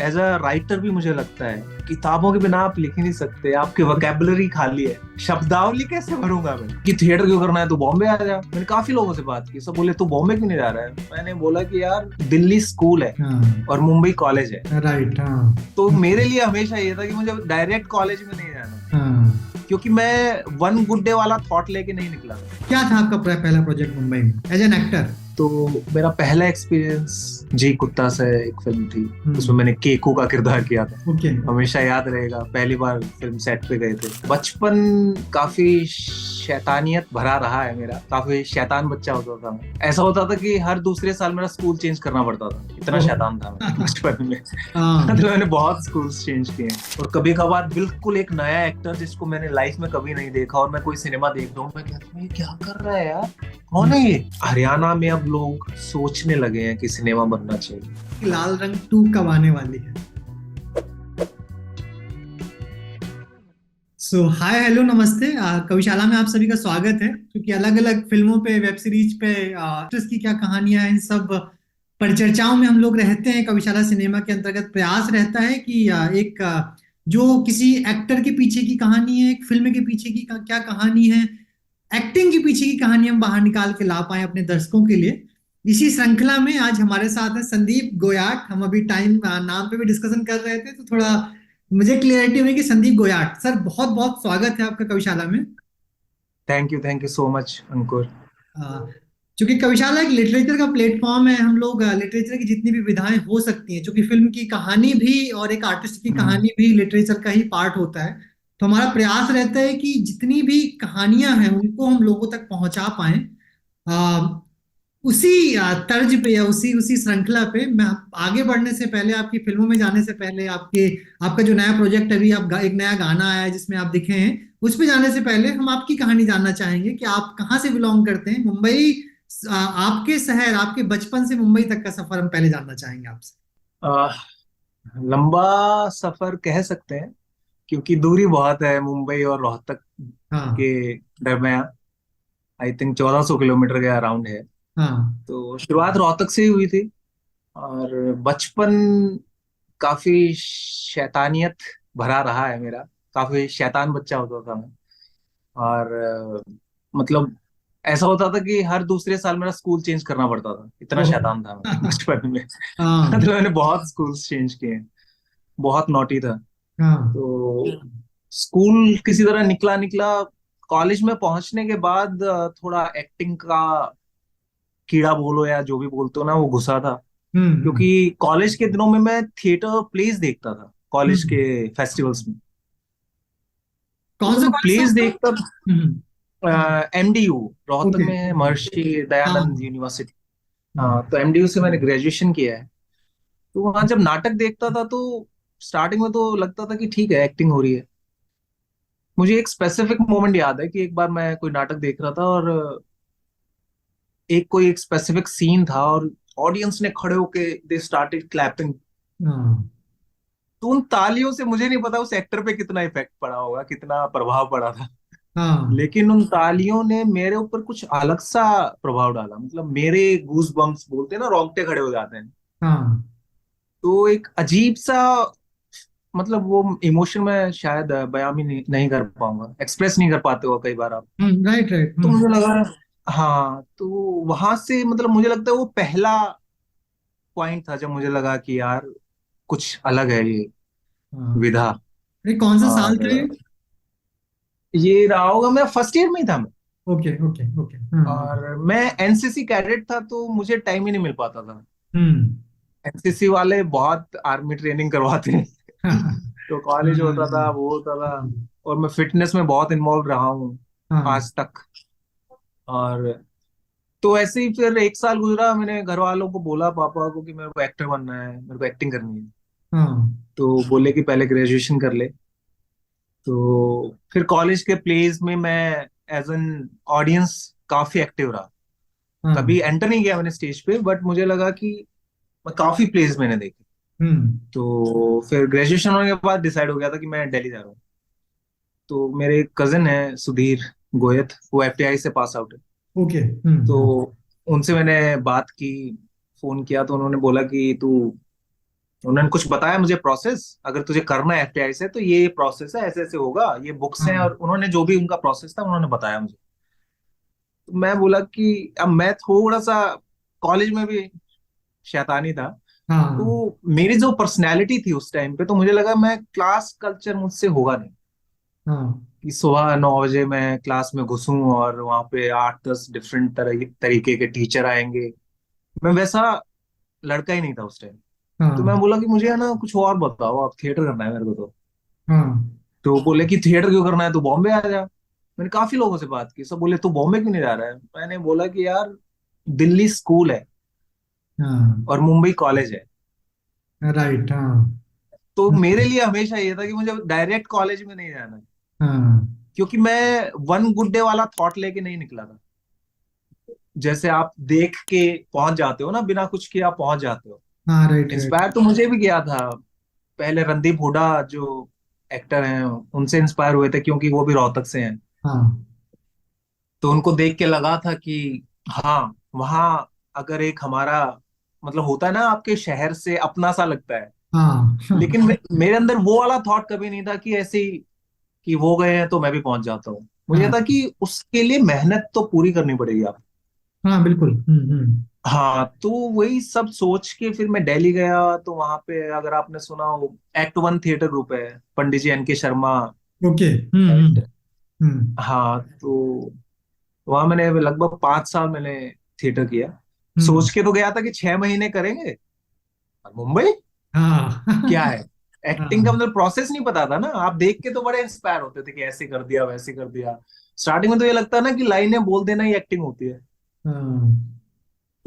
As a writer भी मुझे लगता है किताबों के बिना आप लिख ही नहीं सकते। आपकी वोकेबलरी खाली है, शब्दावली कैसे भरूंगा मैं कि थिएटर क्यों करना है, तो बॉम्बे आ जा। मैंने काफी लोगों से बात की, सब बोले तू बॉम्बे क्यों नहीं जा रहा है। मैंने बोला कि यार दिल्ली स्कूल है हाँ। और मुंबई कॉलेज है। राइट। हाँ। तो मेरे लिए हमेशा ये था कि मुझे डायरेक्ट कॉलेज में नहीं जाना, हाँ। क्योंकि मैं वन गुड डे वाला थॉट लेके नहीं निकला था। क्या था आपका पहला प्रोजेक्ट मुंबई में एज एन एक्टर? तो मेरा पहला एक्सपीरियंस जी कुत्ता से एक फिल्म थी, उसमें हम्म। मैंने केकू का किरदार किया था। ओके। हमेशा याद रहेगा, पहली बार फिल्म सेट पे गए थे। बचपन काफी शैतानियत भरा रहा है मेरा, काफी शैतान बच्चा होता था मैं। ऐसा होता था कि हर दूसरे साल मेरा स्कूल चेंज करना पड़ता था, इतना ओह। शैतान था मैं बचपन में। हाँ। मतलब मैंने बहुत स्कूल्स चेंज किए हैं। और कभी कभार बिल्कुल एक नया एक्टर जिसको मैंने लाइफ में कभी नहीं देखा और मैं कोई सिनेमा देख रहा हूँ, मैं कहता हूँ ये क्या कर रहा है यार, कौन है ये। हरियाणा में अब लोग सोचने लगे हैं कि सिनेमा बनना चाहिए। लाल रंग 2 कब आने वाली है? सो हाय हेलो नमस्ते। कविशाला में आप सभी का स्वागत है, क्योंकि अलग अलग फिल्मों पे, वेब सीरीज पे एक्टर्स की क्या कहानियां हैं, इन सब परिचर्चाओं में हम लोग रहते हैं। कविशाला सिनेमा के अंतर्गत प्रयास रहता है कि जो किसी एक्टर के पीछे की कहानी है, एक फिल्म के पीछे की क्या कहानी है, एक्टिंग के पीछे की कहानी हम बाहर निकाल के ला पाए अपने दर्शकों के लिए। इसी श्रृंखला में आज हमारे साथ है संदीप गोयाट। हम अभी टाइम नाम पे भी डिस्कशन कर रहे थे, तो थोड़ा मुझे क्लियरिटी हुई कि संदीप गोयाट सर, बहुत बहुत स्वागत है आपका कविशाला में। थैंक यू सो मच अंकुर। आ, चूंकि कविशाला एक लिटरेचर का प्लेटफॉर्म है, हम लोग लिटरेचर की जितनी भी विधाएं हो सकती हैं, चूंकि फिल्म की कहानी भी और एक आर्टिस्ट की हम्म। कहानी भी लिटरेचर का ही पार्ट होता है। तो हमारा प्रयास रहता है कि जितनी भी कहानियां हैं उनको हम लोगों तक पहुंचा पाएं। आ, उसी तर्ज पे या उसी उसी श्रृंखला पे मैं आगे बढ़ने से पहले, आपकी फिल्मों में जाने से पहले, आपका जो नया प्रोजेक्ट अभी एक नया गाना आया है जिसमें आप दिखे हैं, उस पे जाने से पहले हम आपकी कहानी जानना चाहेंगे कि आप कहाँ से बिलोंग करते हैं। मुंबई, आपके शहर, आपके बचपन से मुंबई तक का सफर हम पहले जानना चाहेंगे आपसे। आ, लंबा सफर कह सकते हैं, क्योंकि दूरी बहुत है मुंबई और रोहतक हाँ। के दरमियान। आई थिंक 1400 किलोमीटर के अराउंड है। हाँ। तो शुरुआत रोहतक से ही हुई थी। और बचपन काफी शैतानियत भरा रहा है मेरा, काफी शैतान बच्चा होता था मैं। और मतलब ऐसा होता था कि हर दूसरे साल मेरा स्कूल चेंज करना पड़ता था, इतना ओह। शैतान था मैं बचपन में। हाँ। मतलब मैंने बहुत स्कूल्स चेंज किए हैं, बहुत नॉटी था। हाँ। तो स्कूल किसी तरह निकला निकला। कॉलेज में पहुंचने के बाद थोड़ा एक्टिंग का कीड़ा बोलो या जो भी बोलते हो ना, वो घुसा था। हम्म। क्योंकि कॉलेज के दिनों में मैं थिएटर प्लेस देखता था, कॉलेज हम्म। के फेस्टिवल्स में। तो कौन जब सा मैं कॉलेज था प्लेस आपका? देखता, हम्म। MDU Rohtak okay. में है, ओके। महर्षि हाँ। दयानंद यूनिवर्सिटी। हम्म। हाँ, तो एमडीयू से मैंने ग्रेजुएशन किया है। तो वहां जब नाटक देखता था तो स्टार्टिंग में तो लगता था कि ठीक है, एक्टिंग हो रही है। मुझे एक स्पेसिफिक मोमेंट याद है कि एक बार मैं कोई नाटक देख रहा था और कोई एक स्पेसिफिक सीन था और ऑडियंस ने खड़े होके दे स्टार्टेड क्लैपिंग। हाँ। तो उन तालियों से मुझे नहीं पता उस एक्टर पे कितना इफेक्ट पड़ा होगा, कितना प्रभाव पड़ा था। हाँ। लेकिन उन तालियों ने मेरे ऊपर कुछ अलग सा प्रभाव डाला। मतलब मेरे गूज बम्प्स बोलते हैं ना, रोंगटे खड़े हो जाते हैं। हाँ। तो एक अजीब सा, मतलब वो इमोशन में शायद बयां भी नहीं कर पाऊंगा, एक्सप्रेस नहीं कर पाते हो कई बार आप। Right right. तो मुझे लगा, हाँ, तो वहां से मतलब मुझे लगता है वो पहला पॉइंट था जब मुझे लगा कि यार कुछ अलग है ये हाँ। विधा। अरे कौन सा साल था ये? और ये रहा होगा, मैं फर्स्ट ईयर में ही था मैं। Okay okay okay. हाँ। और मैं एनसीसी कैडेट था, तो मुझे टाइम ही नहीं मिल पाता था। हम्म। एनसीसी वाले बहुत आर्मी ट्रेनिंग करवाते हैं हाँ। तो कॉलेज होता था, वो होता था। और मैं फिटनेस में बहुत इन्वॉल्व रहा हूँ हाँ। आज तक। और तो ऐसे ही फिर एक साल गुजरा, मैंने घर वालों को बोला, पापा को, कि मेरे को एक्टर बनना है, मेरे को एक्टिंग करनी है। हाँ। तो बोले कि पहले ग्रेजुएशन कर ले। तो फिर कॉलेज के प्लेज में मैं एज एन ऑडियंस काफी एक्टिव रहा। हाँ। कभी एंटर नहीं किया मैंने स्टेज पे, बट मुझे लगा कि मैं काफी प्लेज मैंने देखे। हम्म। तो फिर ग्रेजुएशन होने के बाद डिसाइड हो गया था कि मैं दिल्ली जा रहा हूँ। तो मेरे एक कजिन है सुधीर गोयत, वो एफटीआई से पास आउट है। ओके। तो उनसे मैंने बात की, फोन किया, तो उन्होंने बोला कि तू उन्होंने कुछ बताया मुझे प्रोसेस, अगर तुझे करना है एफटीआई से तो ये प्रोसेस है, ऐसे ऐसे होगा, ये बुक्स हैं, और हाँ उन्होंने जो भी उनका प्रोसेस था उन्होंने बताया मुझे। तो मैं बोला कि अब मैं थोड़ा सा कॉलेज में भी शैतानी था, हाँ तो मेरी जो पर्सनैलिटी थी उस टाइम पे, तो मुझे लगा मैं क्लास कल्चर मुझसे होगा नहीं, हाँ कि सुबह 9 बजे मैं क्लास में घुसूं और वहां पे 8-10 डिफरेंट तरीके के टीचर आएंगे। मैं वैसा लड़का ही नहीं था उस टाइम। तो मैं हाँ बोला कि मुझे है ना कुछ और बताओ, आप थिएटर करना है मेरे को। हाँ तो बोले कि थिएटर क्यों करना है, तू बॉम्बे आ जा। मैंने काफी लोगों से बात की, सब बोले तू बॉम्बे क्यों नहीं जा रहा है। मैंने बोला कि यार दिल्ली स्कूल है हाँ और मुंबई कॉलेज है। राइट। हाँ तो मेरे लिए हमेशा ये था कि मुझे डायरेक्ट कॉलेज में नहीं जाना है, हाँ क्योंकि मैं वन गुड डे वाला थॉट लेके नहीं निकला था। जैसे आप देख के पहुंच जाते हो ना, बिना कुछ किए आप पहुंच जाते हो। हाँ राइट राइट। इंस्पायर तो मुझे भी किया था, पहले रणदीप हुडा जो एक्टर हैं उनसे इंस्पायर हुए थे, क्योंकि वो भी रोहतक से हैं। हाँ तो उनको देख के लगा था कि हाँ, वहाँ अगर एक हमारा मतलब होता है ना, आपके शहर से अपना सा लगता है। हाँ लेकिन मेरे अंदर वो वाला थॉट कभी नहीं था कि ऐसे ही कि वो गए हैं तो मैं भी पहुंच जाता हूँ। मुझे हाँ था कि उसके लिए मेहनत तो पूरी करनी पड़ेगी आप। हाँ बिल्कुल। हाँ, तो वही सब सोच के फिर मैं दिल्ली गया। तो वहां पे अगर आपने सुना हो, एक्ट 1 थिएटर ग्रुप है, पंडित जी एन के शर्मा। ओके। हम्म हाँ, तो वहां मैंने लगभग 5 साल मैंने थिएटर किया। हम्म सोच के तो गया था कि 6 महीने करेंगे, और मुंबई हाँ क्या है। एक्टिंग का हाँ मतलब प्रोसेस नहीं पता था ना। आप देख के तो बड़े इंस्पायर होते थे कि ऐसे कर दिया वैसे कर दिया। स्टार्टिंग में तो ये लगता है ना कि लाइनें बोल देना ही एक्टिंग होती है। हाँ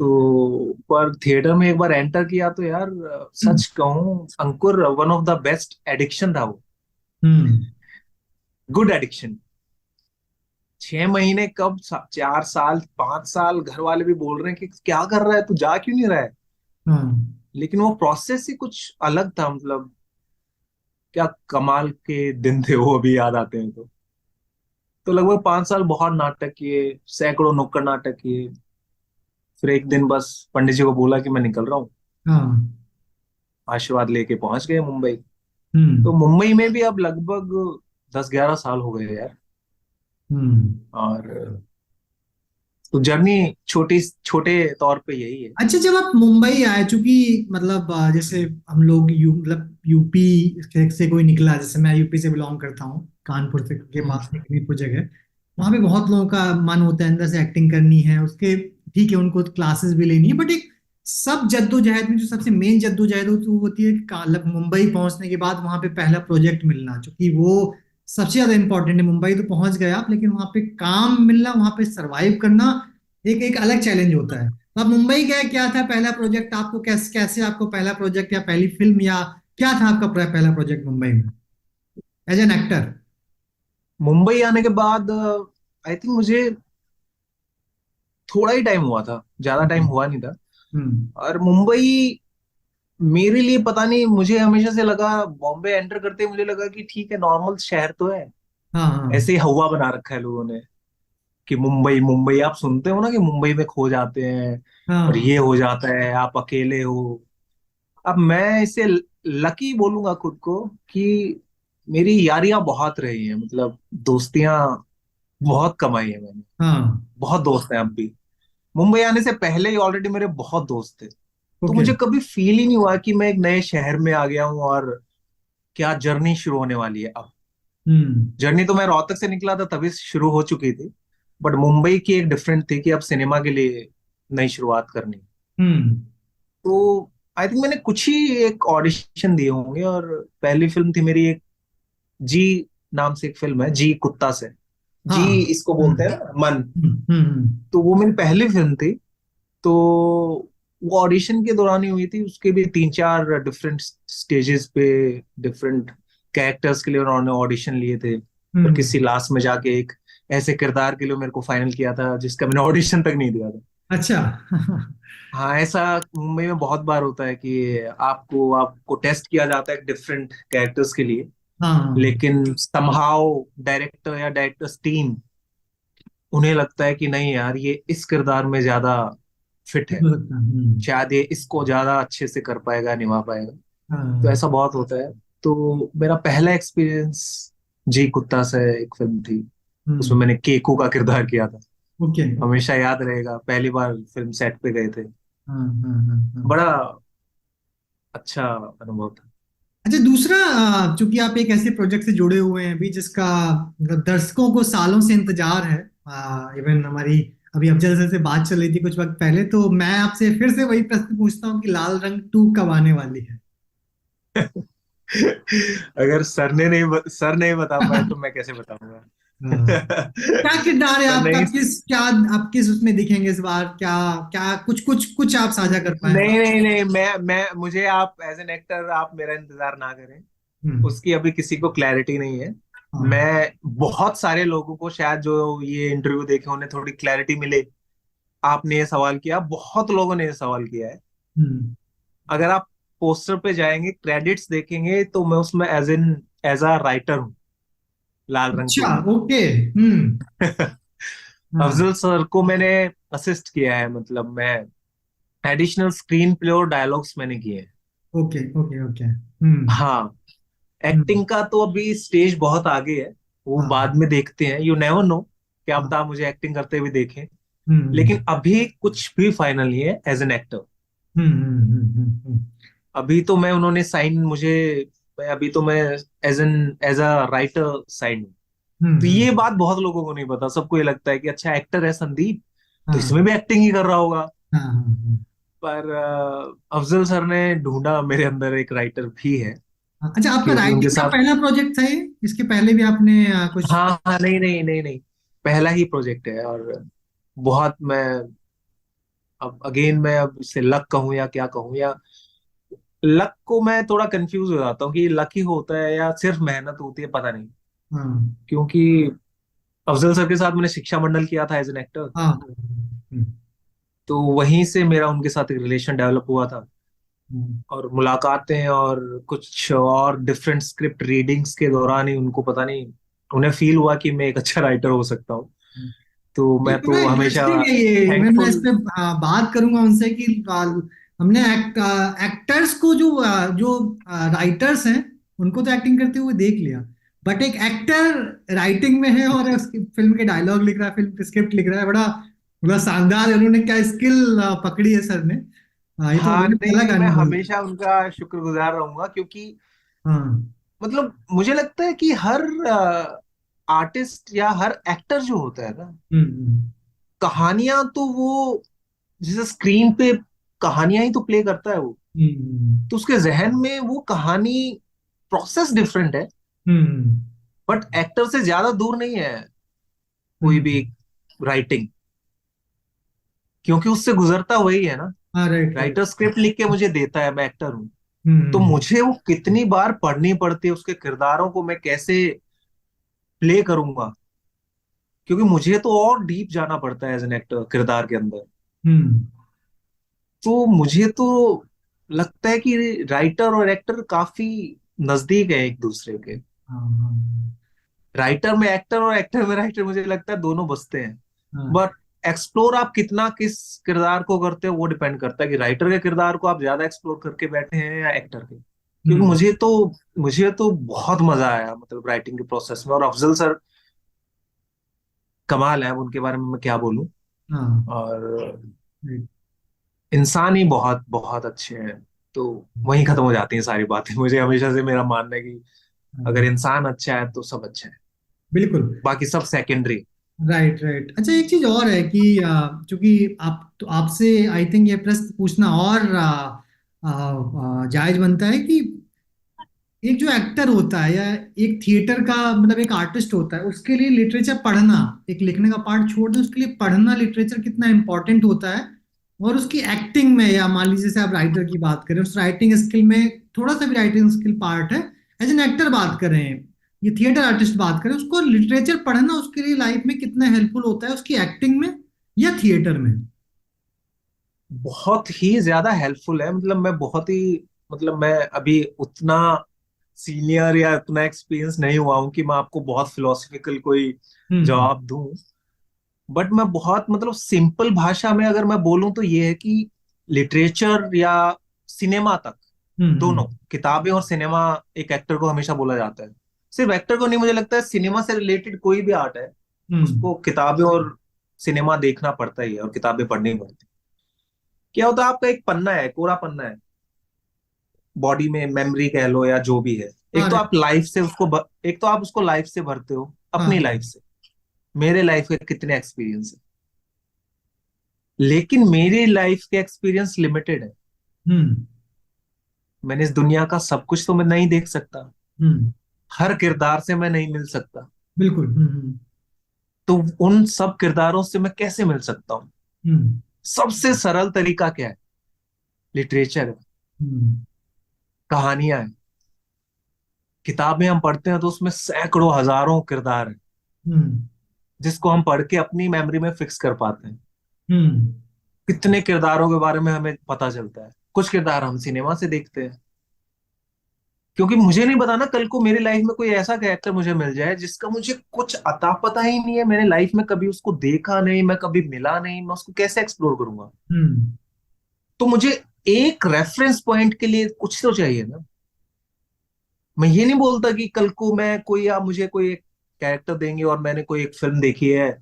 तो पर थिएटर में एक बार एंटर किया तो यार, सच कहूं Ankur, one of the best addiction था वो। हम्म। Good addiction. 6 महीने कब 4 साल 5 साल घर वाले भी बोल रहे हैं कि क्या कर रहा है तू, जा क्यों नहीं रहा है। हाँ लेकिन वो प्रोसेस ही कुछ अलग था, मतलब क्या कमाल के दिन थे वो, अभी याद आते हैं तो लगभग 5 साल बहुत नाटक किए, सैकड़ों नुक्कड़ नाटक किए। फिर एक दिन बस पंडित जी को बोला कि मैं निकल रहा हूँ, हाँ आशीर्वाद लेके पहुंच गए मुंबई। तो हम्म मुंबई में भी अब लगभग 10-11 साल हो गए यार। हम्म। और तो जर्नी छोटी छोटे तौर पे यही है। अच्छा, जब आप मुंबई आए, चूंकि मतलब जैसे हम लोग मतलब यूपी से कोई निकला, जैसे मैं यूपी से बिलोंग करता हूँ, कानपुर से के हम्म। पास निकलीपुर जगह। वहां पे बहुत लोगों का मन होता है अंदर से एक्टिंग करनी है उसके। ठीक है, उनको क्लासेस भी लेनी है, बट एक सब जद्दोजहद में जो सबसे मेन जद्दोजहद वो होती है कि मुंबई पहुंचने के बाद वहां पे पहला प्रोजेक्ट मिलना, क्योंकि वो सबसे ज्यादा इंपॉर्टेंट है। मुंबई तो पहुंच गए आप, लेकिन वहां पे काम मिलना, वहां पे सरवाइव करना एक एक अलग चैलेंज होता है। तो आप मुंबई गए, क्या था पहला प्रोजेक्ट आपको, कैसे कैसे आपको पहला प्रोजेक्ट या पहली फिल्म, या क्या था आपका पहला प्रोजेक्ट मुंबई में एज एन एक्टर? मुंबई आने के बाद आई थिंक मुझे थोड़ा ही टाइम हुआ था, ज्यादा टाइम हम्म हुआ नहीं था। हम्म, और मुंबई मेरे लिए पता नहीं, मुझे हमेशा से लगा, बॉम्बे एंटर करते ही मुझे लगा कि ठीक है, नॉर्मल शहर तो है। हाँ हाँ ऐसे ही हवा बना रखा है लोगों ने कि मुंबई मुंबई, आप सुनते हो ना कि मुंबई में खो जाते हैं और हाँ। ये हो जाता है, आप अकेले हो। अब मैं इसे लकी बोलूंगा खुद को, कि मेरी यारियां बहुत रही हैं, मतलब दोस्तियां बहुत कमाई है मैंने। हाँ बहुत दोस्त हैं अब भी। मुंबई आने से पहले ही ऑलरेडी मेरे बहुत दोस्त थे। तो ओके। मुझे कभी फील ही नहीं हुआ कि मैं एक नए शहर में आ गया हूँ और क्या जर्नी शुरू होने वाली है अब। हम्म जर्नी तो मैं रोहतक से निकला था तभी शुरू हो चुकी थी, बट मुंबई की एक डिफरेंट थी कि अब सिनेमा के लिए नई शुरुआत करनी। हम्म। तो आई थिंक मैंने कुछ ही एक ऑडिशन दिए होंगे, और पहली फिल्म थी मेरी एक, जी नाम से एक फिल्म है, जी कुत्ता से। जी हाँ। इसको बोलते हम्म हैं ना, मन। हम्म। तो वो मेरी पहली फिल्म थी। तो वो ऑडिशन के दौरान ही हुई थी, उसके भी 3-4 डिफरेंट स्टेजेस पे डिफरेंट कैरेक्टर्स के लिए उन्होंने ऑडिशन लिए थे। और हम्म, किसी लास्ट में जाके एक ऐसे किरदार के लिए मेरे को फाइनल किया था जिसका मैंने ऑडिशन तक नहीं दिया था। अच्छा हाँ, ऐसा मुंबई में बहुत बार होता है कि आपको आपको टेस्ट किया जाता है डिफरेंट कैरेक्टर्स के लिए, हाँ लेकिन समहाउ डायरेक्टर या डायरेक्टर्स टीम, उन्हें लगता है कि नहीं यार, ये इस किरदार में ज्यादा फिट है, हो सकता है। शायद ये इसको ज्यादा अच्छे से कर पाएगा, निभा पाएगा। तो हाँ। ऐसा बहुत होता है। तो मेरा पहला एक्सपीरियंस जी कुत्ता से एक फिल्म थी, उसमें हम्म। मैंने केकू का किरदार किया था। ओके। हमेशा याद रहेगा, पहली बार फिल्म सेट पे गए थे। हाँ हाँ हाँ हाँ। बड़ा अच्छा अनुभव था। अच्छा, दूसरा, चूंकि आप एक ऐसे प्रोजेक्ट से जुड़े हुए हैं अभी जिसका मतलब दर्शकों को सालों से इंतजार है। इवन हमारी अभी अफजल सर से बात चल रही थी कुछ वक्त पहले, तो मैं आपसे फिर से वही प्रश्न पूछता हूँ कि लाल रंग 2 कब आने वाली है? अगर सर नहीं बता पाए तो मैं कैसे बताऊंगा। हाँ। क्या किरदार है पर आपका, नहीं, आप किस उसमें दिखेंगे इस बार? क्या क्या कुछ कुछ कुछ आप साझा कर पाए? नहीं नहीं नहीं, मैं मुझे आप एज एन एक्टर आप मेरा इंतजार ना करें। हम्म। उसकी अभी किसी को क्लैरिटी नहीं है। हाँ। मैं बहुत सारे लोगों को शायद जो ये इंटरव्यू देखे उन्हें थोड़ी क्लैरिटी मिले। आपने ये सवाल किया, बहुत लोगों ने ये सवाल किया है। हम्म। अगर आप पोस्टर पे जाएंगे, क्रेडिट्स देखेंगे, तो मैं उसमें एज अ राइटर हूँ, लाल रंग टू अच्छा, में। ओके। हम्म। हाँ। अफजल सर को मैंने असिस्ट किया है, मतलब मैं एडिशनल स्क्रीन प्ले और डायलॉग्स मैंने किए हैं। Okay okay okay. हम्म। हाँ, हम्म। एक्टिंग का तो अभी स्टेज बहुत आगे है, वो हाँ। बाद में देखते हैं, यू नेवर नो, क्या हाँ। पता आप मुझे एक्टिंग करते हुए देखें। हम्म। लेकिन अभी कुछ भी फाइनल नहीं है एज एन एक्टर। हम्म। अभी तो मैं उन्होंने साइन मुझे, मैं अभी तो मैं एज अ राइटर साइन हूँ। हम्म। तो ये बात बहुत लोगों को नहीं पता, सबको ये लगता है कि अच्छा एक्टर है संदीप, तो हाँ इसमें भी एक्टिंग ही कर रहा होगा। हाँ हाँ पर अफजल सर ने ढूंढा मेरे अंदर एक राइटर भी है, हाँ। अच्छा, आपका क्योंकि उनके राइटिंग का साथ। पहला प्रोजेक्ट था ये? इसके पहले भी आपने कुछ? हाँ हाँ, नहीं नहीं नहीं नहीं, पहला ही प्रोजेक्ट है। और बहुत मैं, अब अगेन मैं अब इसे लक कहूँ या क्या कहूँ, या लक को मैं थोड़ा कंफ्यूज हो जाता हूँ कि लक ही होता है या सिर्फ मेहनत होती है, पता नहीं। हाँ क्योंकि अफजल सर के साथ मैंने शिक्षा मंडल किया था एज एन एक्टर। हाँ। तो वहीं से मेरा उनके साथ एक रिलेशन डेवलप हुआ था, हम्म। और मुलाकातें और कुछ और डिफरेंट स्क्रिप्ट रीडिंग्स के दौरान ही उनको पता नहीं, उन्हें फील हुआ कि मैं एक अच्छा राइटर हो सकता हूँ। तो ये मैं बड़ा तो हमेशा इंटरेस्टिंग है ये। इवन मैं इस थैंकफुल। पे बात करूंगा उनसे कि हमने एक्टर्स को जो राइटर्स हैं उनको तो एक्टिंग करते हुए देख लिया, बट एक एक्टर राइटिंग में है और उसकी फिल्म के डायलॉग लिख रहा है, फिल्म के स्क्रिप्ट लिख रहा है, बड़ा बड़ा शानदार है। उन्होंने क्या स्किल पकड़ी है सर ने। ये तो हाँ, बड़ा नहीं अलग नहीं, मैं अनुभव है। हमेशा उनका शुक्रगुजार रहूंगा, क्योंकि हाँ। मतलब मुझे लगता है कि हर आर्टिस्ट या हर एक्टर जो होता है ना, हम्म। कहानियां तो वो, जैसे स्क्रीन पे कहानियां ही तो प्ले करता है वो, हम्म। तो उसके जहन में वो कहानी प्रोसेस डिफरेंट है। हम्म। बट एक्टर से ज्यादा दूर नहीं है कोई भी हम्म। राइटिंग, क्योंकि उससे गुजरता वही है ना। हाँ, राइट राइट। राइटर स्क्रिप्ट लिख के मुझे देता है, मैं एक्टर हूँ। तो हम्म। मुझे वो कितनी बार पढ़नी पड़ती है, उसके किरदारों को मैं कैसे प्ले करूंगा, क्योंकि मुझे तो और डीप जाना पड़ता है एज एन एक्टर किरदार के अंदर। हम्म। तो मुझे तो लगता है कि राइटर और एक्टर काफी नजदीक है एक दूसरे के। हाँ हाँ राइटर में एक्टर और एक्टर में राइटर, मुझे लगता है दोनों बसते हैं। हाँ। बट एक्सप्लोर आप कितना किस किरदार को करते हो, वो डिपेंड करता है कि राइटर के किरदार को आप ज्यादा एक्सप्लोर करके बैठे हैं या एक्टर के। क्योंकि हम्म। मुझे तो बहुत मजा आया, मतलब राइटिंग के प्रोसेस में। और अफजल सर कमाल है, अब उनके बारे में मैं क्या बोलूं। हाँ। और राइट। इंसान ही बहुत बहुत अच्छे हैं। तो वहीं खत्म हो जाती हैं सारी बातें। मुझे हमेशा से मेरा मानना है कि अगर हाँ, इंसान अच्छा है तो सब अच्छा है, बिल्कुल। बाकी सब सेकेंडरी। Right right. अच्छा, एक चीज और है कि चूंकि आप तो आपसे आई थिंक ये प्रश्न पूछना और जायज बनता है कि एक जो एक्टर होता है या एक थिएटर का मतलब एक आर्टिस्ट होता है, उसके लिए लिटरेचर पढ़ना, एक लिखने का पार्ट छोड़ दें, उसके लिए पढ़ना लिटरेचर कितना इंपॉर्टेंट होता है। और उसकी एक्टिंग में, या मान लीजिए जैसे आप राइटर की बात करें, उस राइटिंग स्किल में थोड़ा सा भी राइटिंग स्किल पार्ट है। एज एन एक्टर बात करें, ये थिएटर आर्टिस्ट बात करें, उसको लिटरेचर पढ़ना उसके लिए लाइफ में कितना हेल्पफुल होता है, उसकी एक्टिंग में या थिएटर में? बहुत ही ज्यादा हेल्पफुल है, मतलब मैं बहुत ही, मतलब मैं अभी उतना सीनियर या उतना एक्सपीरियंस नहीं हुआ हूं कि मैं आपको बहुत फिलोसफिकल कोई हम्म। जवाब दूं। बट मैं बहुत, मतलब सिंपल भाषा में अगर मैं बोलूं तो ये है कि लिटरेचर या सिनेमा तक, हम्म। दोनों, किताबें और सिनेमा, एक एक्टर को हमेशा बोला जाता है। सिर्फ एक्टर को नहीं, मुझे लगता है सिनेमा से रिलेटेड कोई भी आर्ट है, हम्म। उसको किताबें और सिनेमा देखना पड़ता ही है और किताबें पढ़नी पड़ती है। क्या होता है, आपका एक पन्ना है, कोरा पन्ना है, बॉडी में मेमोरी कह लो या जो भी है। हाँ एक तो आप उसको लाइफ से भरते हो, अपनी हाँ। लाइफ से। मेरे लाइफ के कितने एक्सपीरियंस है, लेकिन मेरी लाइफ के एक्सपीरियंस लिमिटेड है। हम्म। मैंने इस दुनिया का सब कुछ तो मैं नहीं देख सकता, हम्म। हर किरदार से मैं नहीं मिल सकता। बिल्कुल। तो उन सब किरदारों से मैं कैसे मिल सकता हूँ? हम्म। सबसे सरल तरीका क्या है? लिटरेचर है, हम्म। कहानियां हैं। किताबें हम पढ़ते हैं तो उसमें सैकड़ों हजारों किरदार हैं, हम्म। जिसको हम पढ़ के अपनी मेमोरी में फिक्स कर पाते हैं। हम्म। कितने किरदारों के बारे में हमें पता चलता है। कुछ किरदार हम सिनेमा से देखते हैं, क्योंकि मुझे नहीं पता ना, कल को मेरी लाइफ में कोई ऐसा कैरेक्टर मुझे मिल जाए जिसका मुझे कुछ अता पता ही नहीं है, मैंने लाइफ में कभी उसको देखा नहीं, मैं कभी मिला नहीं, मैं उसको कैसे एक्सप्लोर करूंगा? हम्म। तो मुझे एक रेफरेंस पॉइंट के लिए कुछ तो चाहिए ना। मैं ये नहीं बोलता कि कल को मैं कोई, आप मुझे कोई एक कैरेक्टर देंगे और मैंने कोई एक फिल्म देखी है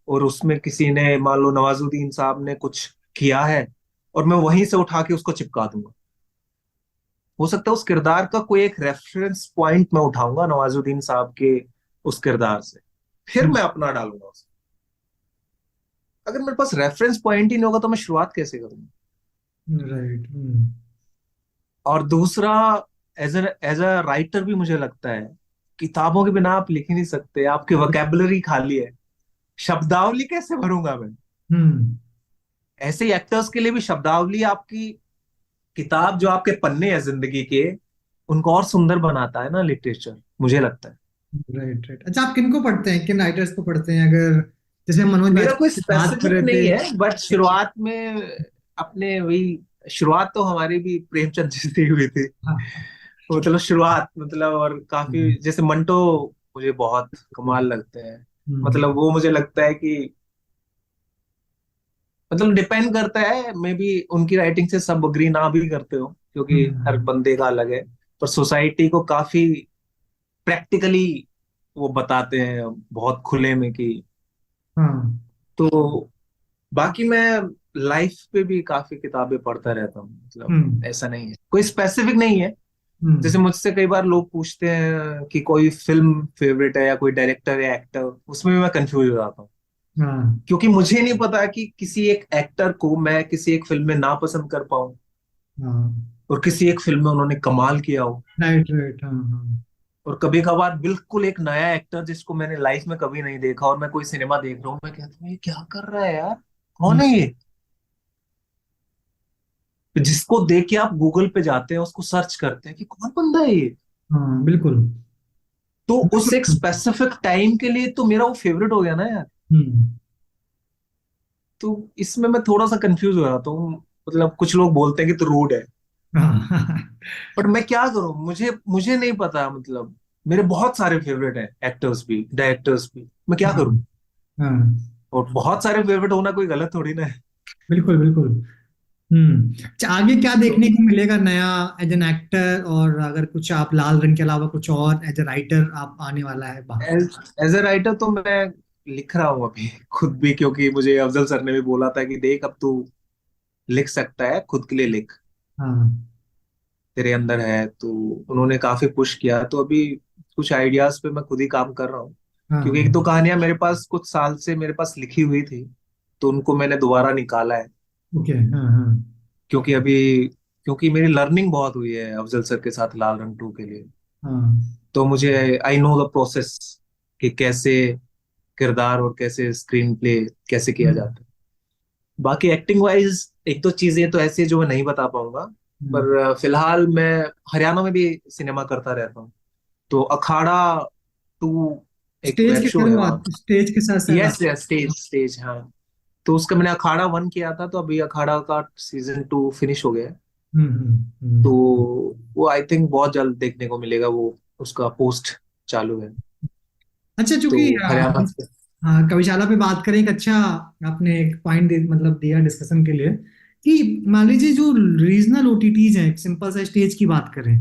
और उसमें किसी ने, मान लो नवाजुद्दीन साहब ने कुछ किया है, और मैं वहीं से उठा के उसको चिपका दूंगा। हो सकता है उस किरदार का कोई एक रेफरेंस पॉइंट मैं उठाऊंगा नवाजुद्दीन साहब के उस किरदार से, फिर मैं अपना डालूंगा उसको। अगर मेरे पास रेफरेंस पॉइंट ही नहीं होगा तो मैं शुरुआत कैसे करूंगा? राइट। और दूसरा, एज अ राइटर भी मुझे लगता है, किताबों के बिना आप लिख ही नहीं सकते, आपकी वोकेबलरी खाली है। शब्दावली कैसे भरूंगा मैं? हम्म। ऐसे ही एक्टर्स के लिए भी शब्दावली, आपकी किताब जो आपके पन्ने हैं जिंदगी के, उनको और सुंदर बनाता है ना लिटरेचर, मुझे लगता है। Right right. अच्छा, आप किनको पढ़ते हैं, किन राइटर्स को पढ़ते हैं? अगर जैसे मनोज मेरा कोई वाजपेयी की बात कर स्पेसिफिक रहे नहीं थे। है, बट शुरुआत में अपने वही, शुरुआत तो हमारी भी प्रेमचंद जी से ही हुई थी। हाँ। मतलब शुरुआत, मतलब, और काफी हम्म। जैसे मंटो मुझे बहुत कमाल लगते हैं। हम्म। मतलब वो मुझे लगता है कि, मतलब डिपेंड करता है, मे बी उनकी राइटिंग से सब अग्री ना भी करते हो, क्योंकि हर हम्म। बंदे का अलग है। पर सोसाइटी को काफी प्रैक्टिकली वो बताते हैं, बहुत खुले में कि। हाँ। तो बाकी मैं लाइफ पे भी काफी किताबें पढ़ता रहता हूँ, मतलब हम्म। ऐसा नहीं है, कोई स्पेसिफिक नहीं है। हम्म। जैसे मुझसे कई बार लोग पूछते हैं कि कोई फिल्म फेवरेट है या कोई डायरेक्टर या एक्टर, उसमें भी मैं कंफ्यूज हो जाता हूँ। हाँ। क्योंकि मुझे नहीं पता कि किसी एक एक्टर को मैं किसी एक फिल्म में ना पसंद कर पाऊं, हाँ। और किसी एक फिल्म में उन्होंने कमाल किया हो। Right right. हाँ हाँ। और कभी कभार बिल्कुल एक नया एक्टर जिसको मैंने लाइफ में कभी नहीं देखा, और मैं कोई सिनेमा देख रहा हूँ, मैं कहता हूँ ये क्या कर रहा है यार, कौन हम्म। है ये? जिसको देख के आप गूगल पे जाते हैं, उसको सर्च करते हैं कि कौन बंदा है ये। हाँ बिल्कुल। तो उस एक बिल्कुल। स्पेसिफिक टाइम के लिए तो मेरा वो फेवरेट हो गया ना यार। हम्म। तो इसमें मैं थोड़ा सा कंफ्यूज हो जाता हूँ। मतलब कुछ लोग बोलते हैं कि तो रूड है, हाँ। बट मैं क्या करूं, मुझे मुझे नहीं पता, मतलब मेरे बहुत सारे फेवरेट हैं, एक्टर्स भी डायरेक्टर्स भी, मैं क्या हाँ। करूं? हाँ और बहुत सारे फेवरेट होना कोई गलत थोड़ी ना है। बिल्कुल बिल्कुल। अच्छा, आगे क्या तो देखने को मिलेगा नया एज एन एक्टर? और अगर कुछ आप लाल रंग के अलावा कुछ और एज ए राइटर आप आने वाला है बाहर? एज ए राइटर तो मैं लिख रहा हूँ अभी खुद भी, क्योंकि मुझे अफजल सर ने भी बोला था कि देख, अब तू लिख सकता है, खुद के लिए लिख, हाँ। तेरे अंदर है। तो उन्होंने काफी पुश किया, तो अभी कुछ आइडियाज पे मैं खुद ही काम कर रहा हूँ। क्योंकि एक हाँ। दो कहानियां मेरे पास कुछ साल से मेरे पास लिखी हुई थी, तो उनको मैंने दोबारा निकाला है। ओके। हाँ हाँ। क्योंकि अभी, क्योंकि मेरी लर्निंग बहुत हुई है अफजल सर के साथ लाल रंग 2 के लिए। हाँ। तो मुझे, आई नो द प्रोसेस, कि कैसे किरदार और कैसे स्क्रीन प्ले कैसे किया हम्म। जाता है। बाकी एक्टिंग वाइज एक दो चीजें तो ऐसी है जो मैं नहीं बता पाऊंगा। हम्म। पर फिलहाल मैं हरियाणा में भी सिनेमा करता रहता हूँ। तो अखाड़ा 2 एक स्टेज वेब के शो है साथ वहां। आप, स्टेज के साथ साथ यस आप। यस, स्टेज स्टेज, हाँ। तो उसका मैंने अखाड़ा 1 किया था, तो अभी अखाड़ा का सीजन 2 फिनिश हो गया है। तो हम्म। वो आई थिंक बहुत जल्द देखने को मिलेगा, वो उसका पोस्ट चालू है। अच्छा, तो चूंकि हरियाणा से। हाँ, कविशाला पे बात करें, एक अच्छा आपने एक पॉइंट मतलब दिया डिस्कशन के लिए कि मान लीजिए जो रीजनल ओटीटीज हैं, सिंपल सा स्टेज की बात करें,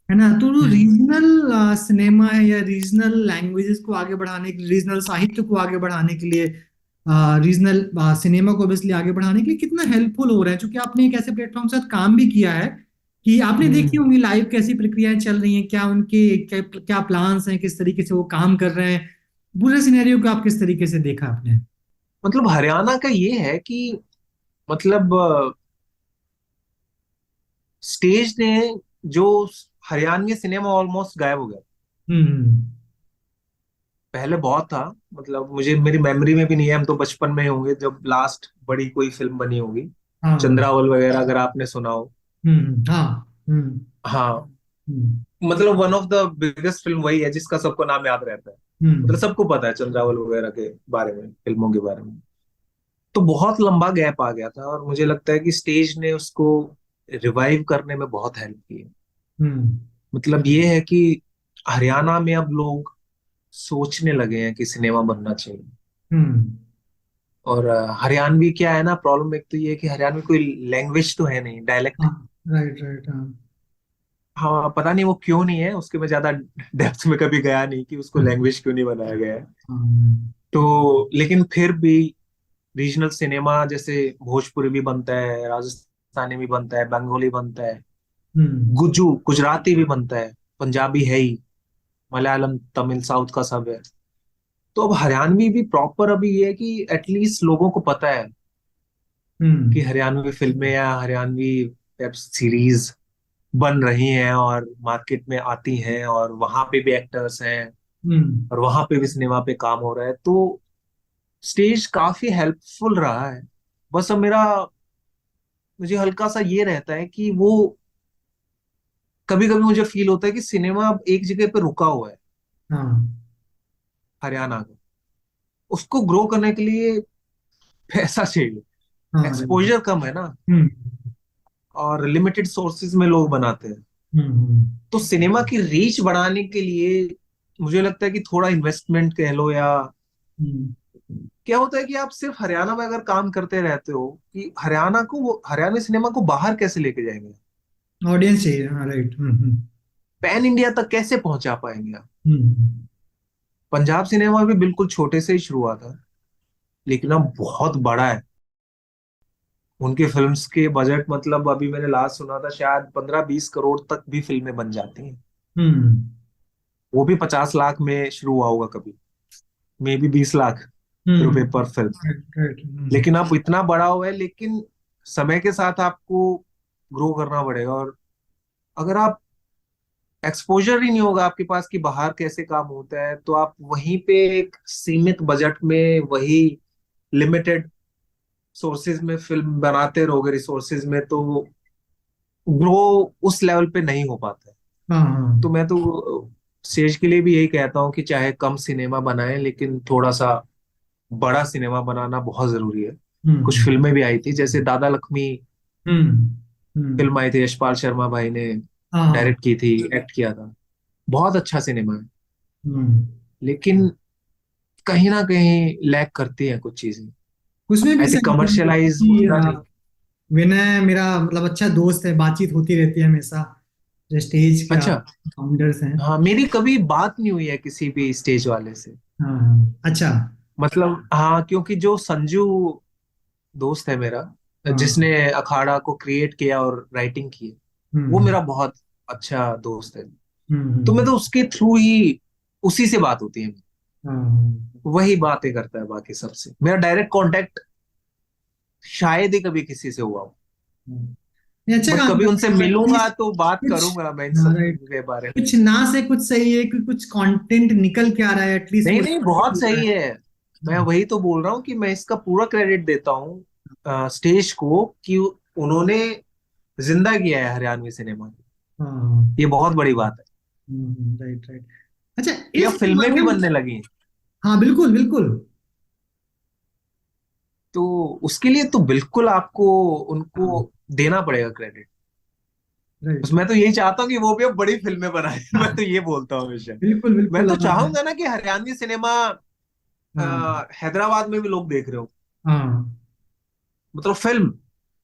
है ना, तो जो हम्म। रीजनल सिनेमा है या रीजनल लैंग्वेजेस को आगे बढ़ाने के लिए, रीजनल साहित्य को आगे बढ़ाने के लिए, रीजनल सिनेमा को ऑब्वियसली आगे बढ़ाने के लिए कितना हेल्पफुल हो रहा है, क्योंकि आपने एक ऐसे प्लेटफॉर्म के साथ काम भी किया है कि आपने देखी हम्म। होंगी लाइव कैसी प्रक्रियाएं चल रही हैं, क्या उनके क्या प्लान्स हैं, किस तरीके से वो काम कर रहे हैं, पूरे सिनेरियो को आप किस तरीके से देखा आपने? मतलब हरियाणा का ये है कि मतलब स्टेज ने जो हरियाणवी सिनेमा ऑलमोस्ट गायब हो गया। हम्म। पहले बहुत था। मतलब मुझे मेरी मेमोरी में भी नहीं है, हम तो बचपन में ही होंगे जब लास्ट बड़ी कोई फिल्म बनी होगी। हाँ। चंद्रावल वगैरह अगर आपने सुना हो। हाँ। हाँ। हम्म। मतलब one of the biggest film वही है जिसका सबको नाम याद रहता है। मतलब हम्म। सबको पता है चंद्रावल वगैरह के बारे में, फिल्मों के बारे में। तो बहुत लंबा गैप आ गया था और मुझे लगता है कि स्टेज ने उसको रिवाइव करने में बहुत हेल्प की है। हम्म। मतलब ये है कि हरियाणा में अब लोग सोचने लगे हैं कि सिनेमा बनना चाहिए। हम्म। और हरियाणवी क्या है ना, प्रॉब्लम एक तो ये है कि हरियाणवी कोई लैंग्वेज तो है नहीं, डायलेक्ट हाँ। है। राइट, राइट, हाँ। हाँ, पता नहीं वो क्यों नहीं है, उसके मैं ज्यादा डेप्थ में कभी गया नहीं कि उसको हम्म। लैंग्वेज क्यों नहीं बनाया गया है। हाँ। तो लेकिन फिर भी रीजनल सिनेमा जैसे भोजपुरी भी बनता है, राजस्थानी भी बनता है, बंगाली बनता है, हम्म। गुजराती भी बनता है, पंजाबी है ही, मलयालम तमिल साउथ का सब है। तो अब हरियाणवी भी प्रॉपर अभी ये है कि एटलीस्ट लोगों को पता है कि हम्म। हरियाणवी फिल्में या हरियाणवी वेब सीरीज बन रही हैं और मार्केट में आती हैं और वहां पे भी एक्टर्स हैं हम्म। और वहां पे भी सिनेमा पे काम हो रहा है। तो स्टेज काफी हेल्पफुल रहा है। बस अब मेरा मुझे हल्का सा ये रहता है कि वो कभी कभी मुझे फील होता है कि सिनेमा अब एक जगह पे रुका हुआ है। हाँ। हरियाणा का उसको ग्रो करने के लिए पैसा चाहिए। हाँ। राइट। एक्सपोजर कम है ना, हम्म। और लिमिटेड सोर्सेज में लोग बनाते हैं। हम्म। तो सिनेमा की रीच बढ़ाने के लिए मुझे लगता है कि थोड़ा इन्वेस्टमेंट कह लो, या हम्म। क्या होता है कि आप सिर्फ हरियाणा में अगर काम करते रहते हो कि हरियाणा को, वो हरियाणवी सिनेमा को बाहर कैसे लेके जाएंगे, ऑडियंस चाहिए, हाँ, राइट। हम्म। पैन इंडिया तक कैसे पहुंचा पाएंगे आप। हम्म। पंजाब सिनेमा भी बिल्कुल छोटे से ही शुरू हुआ था, लेकिन अब बहुत बड़ा है। उनके फिल्म्स के बजट, मतलब अभी मैंने लास्ट सुना था शायद 15-20 करोड़ तक भी फिल्में बन जाती हैं। हम्म। वो भी 50 लाख में शुरू हुआ होगा कभी, मे बी 20 लाख रुपए हम्म। पर फिल्म। Right, right. लेकिन अब इतना बड़ा हुआ है, लेकिन समय के साथ आपको ग्रो करना पड़ेगा। और अगर आप एक्सपोजर ही नहीं होगा आपके पास कि बाहर कैसे काम होता है, तो आप वहीं पे एक सीमित बजट में वही लिमिटेड सोर्सेज में फिल्म बनाते रहोगे, रिसोर्सेज में, तो ग्रो उस लेवल पे नहीं हो पाता है। हाँ, हाँ। तो मैं तो स्टेज के लिए भी यही कहता हूँ कि चाहे कम सिनेमा बनाए, लेकिन थोड़ा सा बड़ा सिनेमा बनाना बहुत जरूरी है। कुछ हम्म। फिल्में भी आई थी, जैसे दादा लक्ष्मी हम्म। हम्म। फिल्म आई थी, यशपाल शर्मा भाई ने हाँ, हाँ। डायरेक्ट की थी, एक्ट किया था। बहुत अच्छा सिनेमा है, हम्म। लेकिन कहीं ना कहीं लैग करती है कुछ चीजें। उसमें भी आई थिंक सही है कमर्शियलाइज कि उतना नहीं। विनय मेरा मतलब अच्छा दोस्त है, बातचीत होती रहती है हमेशा, जो स्टेज का अच्छा। फाउंडर्स हैं। हाँ, मेरी कभी बात नहीं हुई है किसी भी स्टेज वाले से। हाँ, हाँ, अच्छा। मतलब हाँ, क्योंकि जो संजू दोस्त है मेरा, हाँ। जिसने अखाड़ा को क्रिएट किया और राइटिंग की, वो हम्म। मेरा बहुत अच्छा दोस्त है। हम्म। तो मैं तो उसके थ्रू ही, उसी से बात होती है, हाँ। वही बातें करता है। बाकी सबसे मेरा डायरेक्ट कांटेक्ट शायद ही कभी किसी से हुआ हो। हाँ। ये अच्छा बट काम कभी कर उनसे रहे हो मिलूंगा एटलीस्ट तो बात कुछ। करूंगा मैं इन हाँ, सब राइट। के बारे में। कुछ ना से कुछ सही है कि कुछ कंटेंट निकल के आ रहा है, एटलीस्ट नहीं वो नहीं, बहुत हो रहा है। सही है। मैं वही तो बोल रहा हूँ कि मैं इसका पूरा क्रेडिट देता हूँ स्टेज को, कि उन्होंने जिंदा किया है हरियाणवी सिनेमा को। हाँ। ये बहुत बड़ी बात है राइट, राइट। अच्छा, कि अब इस फिल्में भी माध्यम। बनने लगी हैं। हाँ, बिल्कुल, बिल्कुल। तो उसके लिए तो बिल्कुल आपको उनको देना पड़ेगा क्रेडिट। बस राइट। मैं तो यही चाहता हूँ कि वो भी अब बड़ी फिल्में बनाए। मैं तो ये बोलता हूँ हमेशा। बिल्कुल, मैं बिल्कुल, तो हाँ। चाहूंगा ना कि हरियाणवी सिनेमा हाँ। हैदराबाद में भी लोग देख रहे हो। हाँ। मतलब फिल्म,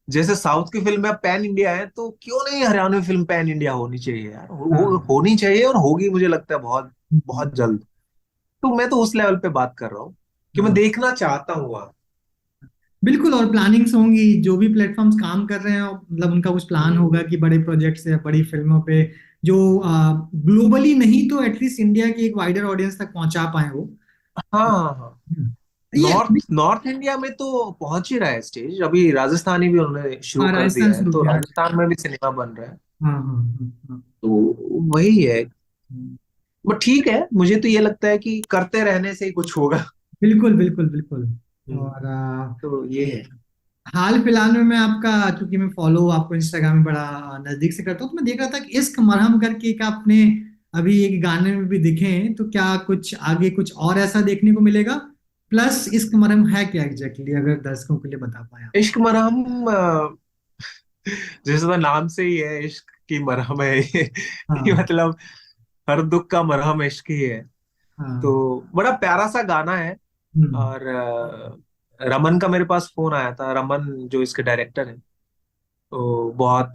जैसे साउथ की फिल्म में पैन इंडिया है, तो क्यों नहीं हरियाणवी फिल्म पैन इंडिया होनी चाहिए यार, हाँ। होनी चाहिए और होगी, मुझे लगता है बहुत हम्म। बहुत जल्द। तो मैं तो उस लेवल पे बात कर रहा हूँ कि मैं हाँ देखना चाहता हूँ वहाँ। बिल्कुल, और प्लानिंग्स होंगी, जो भी प्लेटफॉर्म्स काम कर रहे हैं मतलब उनका कुछ प्लान होगा कि बड़े प्रोजेक्ट्स या बड़ी फिल्मों पे जो ग्लोबली नहीं तो एटलीस्ट इंडिया की एक वाइडर ऑडियंस तक पहुंचा पाए वो। हाँ हाँ हाँ। हम्म। ये नॉर्थ नॉर्थ इंडिया में तो पहुंच ही रहा है स्टेज, अभी राजस्थानी भी उन्होंने शुरू हाँ, कर राजस्थान दिया है, शुरू तो किया। राजस्थान में भी सिनेमा बन रहा है। हाँ हाँ हाँ हाँ। तो वही है। हाँ। बट ठीक है, मुझे तो ये लगता है कि करते रहने से ही कुछ होगा। बिल्कुल बिल्कुल बिल्कुल। हम्म, और तो ये है। हाल फिलहाल में मैं आपका, चूंकि मैं फॉलो आपको इंस्टाग्राम में बड़ा नजदीक से करता हूँ, तो मैं देख रहा था कि इश्क मरहम करके एक आपने अभी एक गाने में भी दिखे हैं, तो क्या कुछ आगे कुछ और ऐसा देखने को मिलेगा? प्लस इश्क मरहम है क्या एग्जैक्टली, अगर दर्शकों के लिए बता पाए आप। इश्क मरहम, जैसे नाम से ही है, इश्क की मरहम है ये। कि हाँ मतलब हर दुख का मरहम इश्क ही है। तो हाँ। बड़ा प्यारा सा गाना है। हम्म। और रमन का मेरे पास फोन आया था, रमन जो इसके डायरेक्टर है, तो बहुत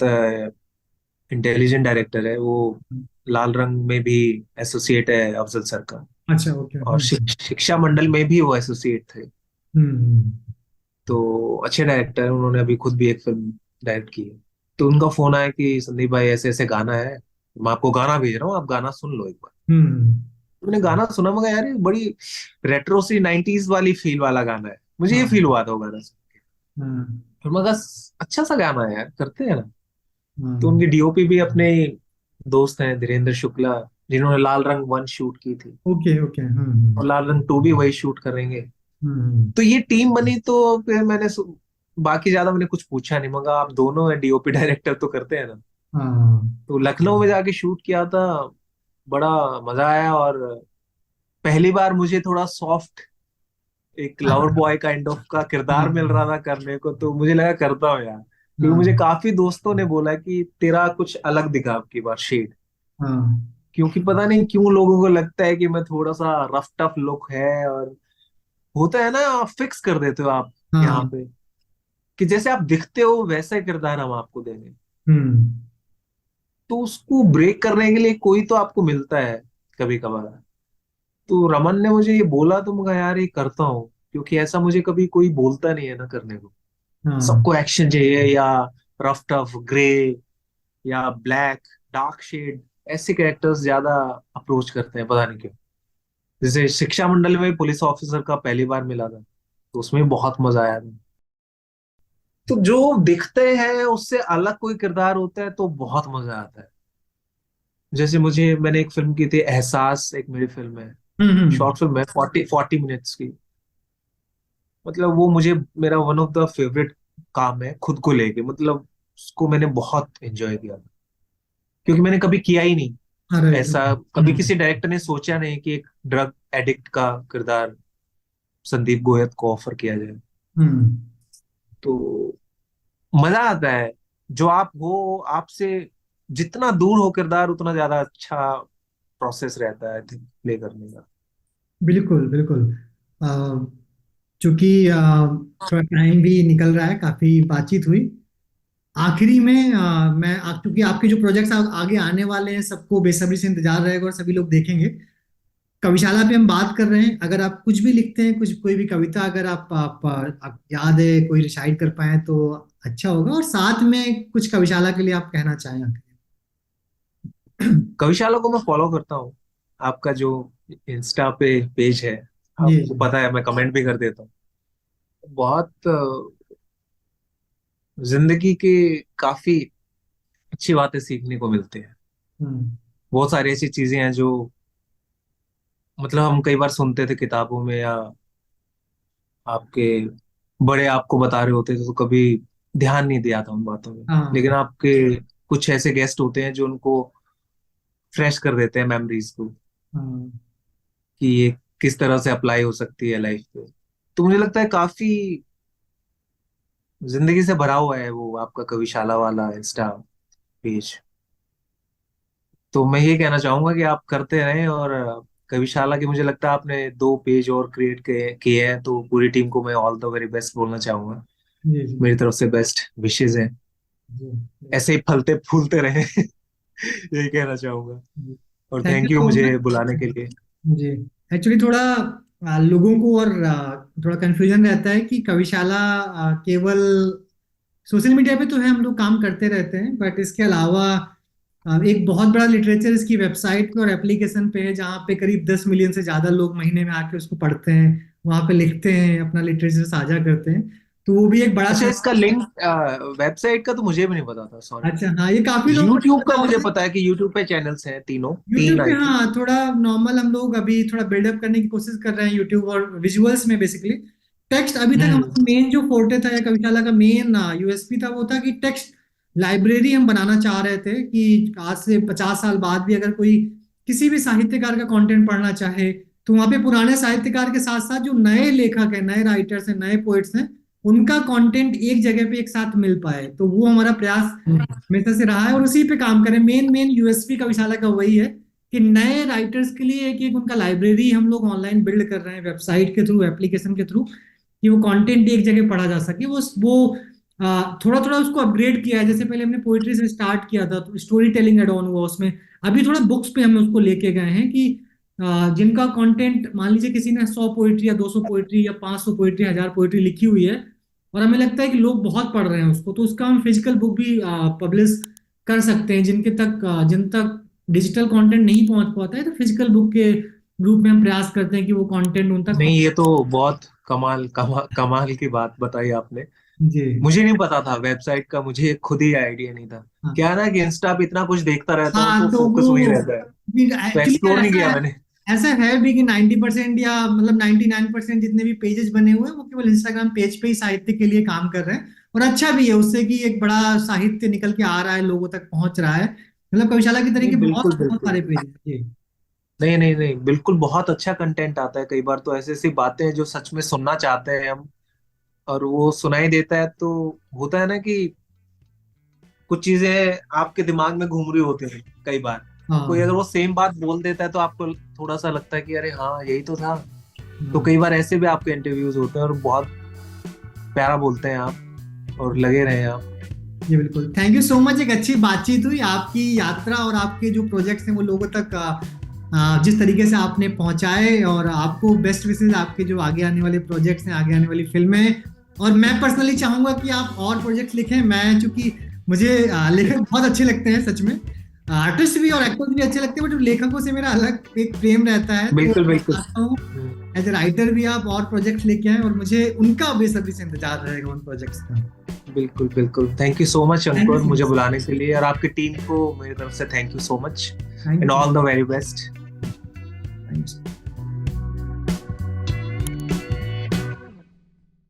इंटेलिजेंट डायरेक्टर है वो। लाल रंग में भी एसोसिएट है अफजल सर का। अच्छा, ओके। और शिक्षा मंडल में भी वो एसोसिएट थे। हम्म। तो अच्छे डायरेक्टर है, उन्होंने अभी खुद भी एक फिल्म डायरेक्ट की है। तो उनका फोन आया कि संदीप भाई ऐसे ऐसे गाना है, मैं आपको गाना भेज रहा हूँ, आप गाना सुन लो एक बार। हम्म। मैंने गाना सुना, मगर यार ये बड़ी रेट्रो सी 90s वाली फील वाला गाना है, मुझे ये फील हाँ हुआ था वो गाना सुन के। हाँ और मगर अच्छा सा गाना है यार, करते हैं ना। तो हाँ। उनकी डीओपी भी अपने दोस्त हैं धीरेन्द्र शुक्ला, जिन्होंने लाल रंग 1 शूट की थी, ओके ओके। और लाल रंग 2 भी वही शूट करेंगे। हम्म। तो ये टीम बनी, तो फिर बाकी ज्यादा मैंने कुछ पूछा नहीं, मगर आप दोनों हैं डीओपी डायरेक्टर, तो करते हैं ना। हाँ तो लखनऊ में जाके शूट किया था, बड़ा मजा आया। और पहली बार मुझे थोड़ा सॉफ्ट एक लवर बॉय काइंड ऑफ का किरदार मिल हाँ रहा था करने को, तो मुझे लगा करता हूँ यार, क्योंकि मुझे हाँ काफी दोस्तों ने बोला कि तेरा कुछ अलग दिखा अब की बार शेड। हाँ क्योंकि पता नहीं क्यों लोगों को लगता है कि मैं थोड़ा सा रफ टफ लुक है, और होता है ना, आप फिक्स कर देते हो आप यहाँ हाँ। पे, कि जैसे आप दिखते हो वैसा ही किरदार हम आपको देंगे। हम्म। तो उसको ब्रेक करने के लिए कोई तो आपको मिलता है कभी कभार। तो रमन ने मुझे ये बोला, तो मैं कहा, यार ये करता हूँ, क्योंकि ऐसा मुझे कभी कोई बोलता नहीं है ना करने को। हाँ सबको एक्शन चाहिए, या रफ टफ ग्रे, या ब्लैक डार्क शेड, ऐसे कैरेक्टर्स ज्यादा अप्रोच करते हैं, पता नहीं क्यों। जैसे शिक्षा मंडल में पुलिस ऑफिसर का पहली बार मिला था, तो उसमें बहुत मजा आया था। तो जो दिखते हैं उससे अलग कोई किरदार होता है तो बहुत मजा आता है। जैसे मैंने एक फिल्म की थी एहसास, एक मेरी फिल्म है, हम्म। शॉर्ट फिल्म है, 40 मिनट्स की। मतलब वो मुझे, मेरा वन ऑफ द फेवरेट काम है खुद को लेके, मतलब उसको मैंने बहुत एंजॉय किया था, क्योंकि मैंने कभी किया ही नहीं अरे। ऐसा। कभी किसी डायरेक्टर ने सोचा नहीं कि एक ड्रग एडिक्ट का किरदार संदीप गोयत को ऑफर किया जाए। हम्म। तो मजा आता है, जो आप हो, आपसे जितना दूर हो किरदार, उतना ज्यादा अच्छा प्रोसेस रहता है प्ले करने का। बिल्कुल बिल्कुल। अ, चूंकि थोड़ा टाइम भी निकल रहा है, काफी बातचीत हुई। आखिरी में मैं चूंकि आपके जो प्रोजेक्ट्स आगे आने वाले हैं, सबको बेसब्री से इंतजार रहेगा और सभी लोग देखेंगे। कविशाला पे हम बात कर रहे हैं, अगर आप कुछ भी लिखते हैं, कुछ कोई भी कविता अगर आप याद है कोई रिसाइट कर पाए तो अच्छा होगा, और साथ में कुछ कविशाला के लिए आप कहना चाहें आखिरी कविशाला को मैं फॉलो करता हूँ, आपका जो इंस्टा पे पेज है, में। जी आपको जी। पता है मैं कमेंट भी कर देता हूँ। बहुत जिंदगी के काफी अच्छी बातें सीखने को मिलती हैं। हम्म। बहुत सारी ऐसी चीजें हैं जो, मतलब हम कई बार सुनते थे किताबों में, या आपके बड़े आपको बता रहे होते थे, तो कभी ध्यान नहीं दिया था उन बातों में। लेकिन हाँ आपके कुछ ऐसे गेस्ट होते हैं जो उनको फ्रेश कर देते हैं मेमोरीज को, हाँ। कि ये किस तरह से अप्लाई हो सकती है लाइफ पे। तो मुझे लगता है काफी जिंदगी से भरा हुआ है वो आपका कविशाला वाला इंस्टा पेज। तो मैं ये कहना चाहूंगा कि आप करते रहें। और कविशाला की, मुझे लगता है आपने 2 पेज और क्रिएट किए किए हैं, तो पूरी टीम को मैं ऑल द वेरी बेस्ट बोलना चाहूंगा। जी जी मेरी तरफ से बेस्ट विशेज हैं, जी ऐसे ही फलते फूलते रहे। यही कहना चाहूंगा। जी। और थैंक यू थैंक यू सो मुझे मच। बुलाने के लिए। जी। एक्चुअली थोड़ा लोगों को और थोड़ा कंफ्यूजन रहता है कि कविशाला केवल सोशल मीडिया पे तो है, हम लोग काम करते रहते हैं, बट इसके अलावा एक बहुत बड़ा लिटरेचर इसकी वेबसाइट पे और एप्लीकेशन पे है, जहाँ पे करीब 10 मिलियन से ज्यादा लोग महीने में आके उसको पढ़ते हैं, वहाँ पे लिखते हैं, अपना लिटरेचर साझा करते हैं। तो वो भी एक बड़ा अच्छा, इसका संस्थान। लिंक वेबसाइट का तो मुझे भी नहीं पता था, सॉरी। अच्छा हाँ, ये काफी लोगों को नहीं यूट्यूब पता का मुझे होगा। पता है कि यूट्यूब पे चैनल्स हैं, तीनों यूट्यूब तीन पे आई थिंक। हाँ, थोड़ा नॉर्मल हम लोग अभी थोड़ा बिल्डअप करने की कोशिश कर रहे हैं यूट्यूब और विजुअल्स में। बेसिकली टेक्स्ट अभी तक हम्म। हमारा मेन जो फोर्टे था या कविशाला का मेन यूएसपी था, वो था कि टेक्स्ट लाइब्रेरी हम बनाना चाह रहे थे कि आज से 50 साल बाद भी अगर कोई किसी भी साहित्यकार का कंटेंट पढ़ना चाहे, तो वहाँ पे पुराने साहित्यकार के साथ साथ जो नए लेखक हैं, नए राइटर्स हैं, नए पोइट्स हैं, उनका कंटेंट एक जगह पे एक साथ मिल पाए। तो वो हमारा प्रयास हमेशा से रहा है और उसी पे काम करें। मेन मेन यूएसपी कविशाला का वही है कि नए राइटर्स के लिए एक एक उनका लाइब्रेरी हम लोग ऑनलाइन बिल्ड कर रहे हैं, वेबसाइट के थ्रू, एप्लीकेशन के थ्रू, कि वो कंटेंट एक जगह पढ़ा जा सके। वो थोड़ा थोड़ा उसको अपग्रेड किया है। जैसे पहले हमने पोइट्री से स्टार्ट किया था, तो स्टोरी टेलिंग एड ऑन हुआ उसमें। अभी थोड़ा बुक्स पे हम उसको लेके गए हैं कि जिनका कंटेंट, मान लीजिए किसी ने 100 पोइट्री या 200 पोइट्री या 500 पोइट्री, 1000 पोइट्री लिखी हुई है, और हमें लगता है कि लोग बहुत पढ़ रहे हैं उसको, तो उसका हम फिजिकल बुक भी पब्लिश कर सकते हैं। जिन तक डिजिटल कंटेंट नहीं पहुंच पाता है, तो फिजिकल बुक के रूप में हम प्रयास करते हैं कि वो कंटेंट उन तक नहीं, पहुंच। ये तो बहुत कमाल की बात बताई आपने। जी। मुझे नहीं पता था वेबसाइट का, मुझे खुद ही आइडिया नहीं था। हाँ क्या है ना कि इंस्टा पे इतना कुछ देखता रहता हूँ हाँ, तो तो फोकस वही वो रहता है, तो एक्चुअली एक्सप्लोर नहीं ऐसा किया है, मैंने। ऐसा है भी कि 90% या मतलब 99% जितने भी पेजेस बने हुए हैं, वो केवल इंस्टाग्राम पेज पे ही साहित्य के लिए काम कर रहे हैं। और अच्छा भी है उससे कि एक बड़ा साहित्य निकल के आ रहा है, लोगों तक पहुंच रहा है। मतलब कविशाला की तरह नहीं, के बहुत बिल्कुल बहुत बिल्कुल। सारे पेज जी। नहीं नहीं नहीं, बिल्कुल बहुत अच्छा कंटेंट आता है। कई बार तो ऐसी ऐसी बातें हैं जो सच में सुनना चाहते हैं हम, और वो सुनाई देता है तो होता है ना कि कुछ चीजें आपके दिमाग में घूम रही होती हैं कई बार। तो कोई अगर हाँ वो सेम बात बोल देता है तो आपको थोड़ा सा लगता है कि अरे हाँ, यही तो था। तो हाँ। कई बार ऐसे भी आपके इंटरव्यूज होते हैं और बहुत प्यारा बोलते हैं आप, और लगे रहे आप। जी बिल्कुल, थैंक यू सो मच। एक अच्छी बातचीत हुई। आपकी यात्रा और आपके जो प्रोजेक्ट्स हैं वो लोगों तक जिस तरीके से आपने पहुंचाए, और आपको बेस्ट विशेस आपके जो आगे आने वाले प्रोजेक्ट्स हैं, आगे आने वाली फिल्में हैं। और मैं पर्सनली चाहूंगा कि आप और प्रोजेक्ट्स लिखें। मैं चूंकि मुझे लेखक बहुत अच्छे लगते हैं सच में, आर्टिस्ट भी और एक्टर्स भी अच्छे लगते हैं, बट लेखकों से मेरा अलग एक प्रेम रहता है। तो बिल्कुल बिल्कुल। चाहता हूँ एज ए राइटर भी आप और प्रोजेक्ट्स लेके आए, और मुझे उनका बेसब्री से इंतजार रहेगा उन प्रोजेक्ट्स का। बिल्कुल बिल्कुल, thank you so much thank you Ankur so मुझे मच। बुलाने के लिए, और आपकी टीम को मेरी तरफ से thank you so much thank you and so all much. The very best. Thank you.